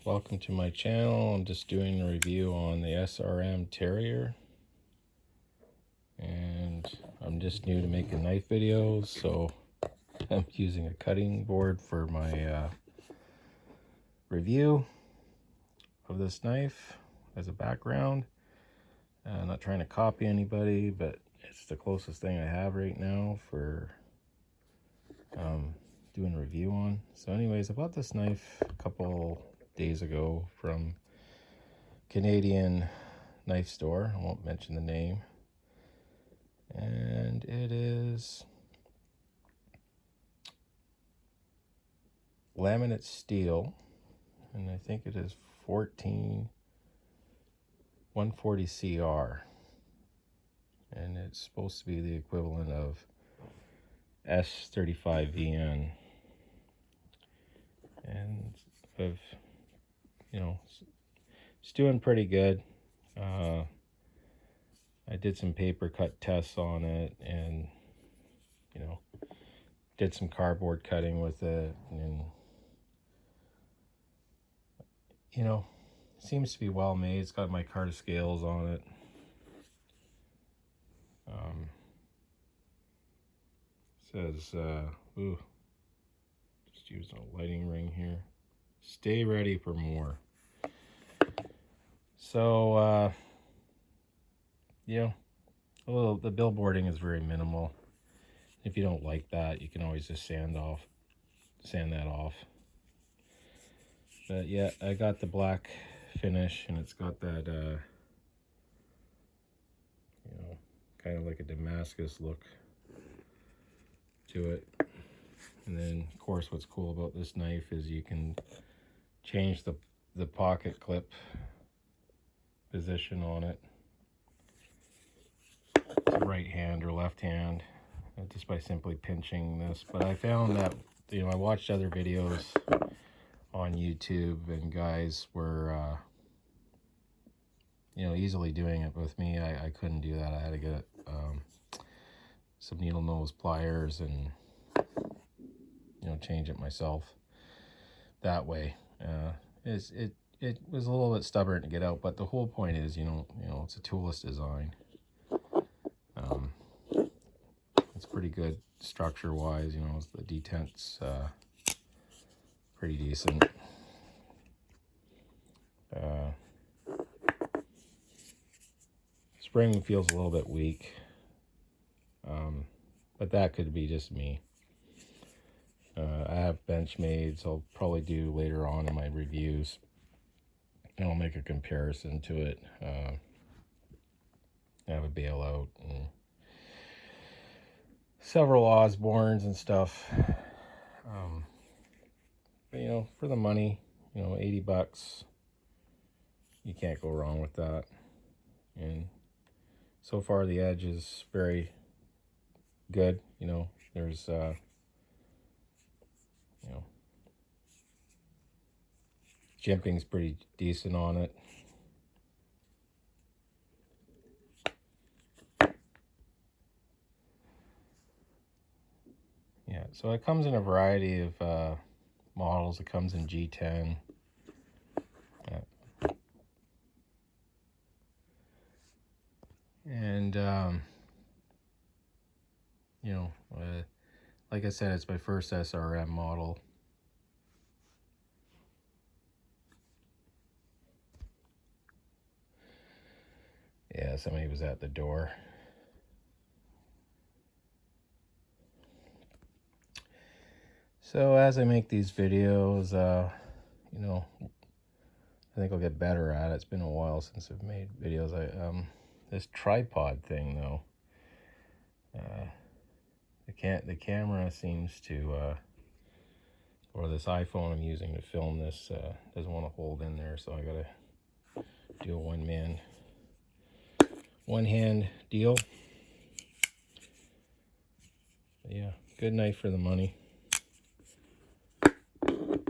Welcome to my channel. I'm just doing a review on the SRM Terrier, and I'm just new to making knife videos, so I'm using a cutting board for my review of this knife as a background. I'm not trying to copy anybody, but it's the closest thing I have right now for doing a review on. So anyways, I bought this knife a couple days ago from Canadian knife store. I won't mention the name. And it is laminate steel, and I think it is 140 CR, and it's supposed to be the equivalent of S35 VN. And it's doing pretty good. I did some paper cut tests on it, and did some cardboard cutting with it, and seems to be well made. It's got my Micarta scales on it. Says just using a lighting ring here, stay ready for more. So the billboarding is very minimal. If you don't like that, you can always just sand that off. But yeah, I got the black finish, and it's got that kind of like a Damascus look to it. And then of course what's cool about this knife is you can change the pocket clip position on it, right hand or left hand, just by simply pinching this. But I found that I watched other videos on YouTube, and guys were easily doing it. With me, I couldn't do that. I had to get some needle nose pliers and change it myself that way. It was a little bit stubborn to get out, but the whole point is it's a toolless design. It's pretty good structure wise. The detent's pretty decent. Spring feels a little bit weak, but that could be just me. I have Benchmades I'll probably do later on in my reviews, and I'll make a comparison to it. I have a bailout and several Osbornes and stuff. But for the money, $80, you can't go wrong with that. And so far the edge is very good. There's jimping's pretty decent on it. Yeah, so it comes in a variety of models. It comes in G10. And like I said, it's my first SRM model. Yeah, somebody was at the door. So as I make these videos, I think I'll get better at it. It's been a while since I've made videos. This tripod thing though, the camera seems to, or this iPhone I'm using to film this, doesn't want to hold in there, so I gotta do a one-hand deal. But yeah, good knife for the money.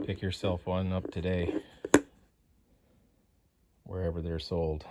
Pick yourself one up today, wherever they're sold.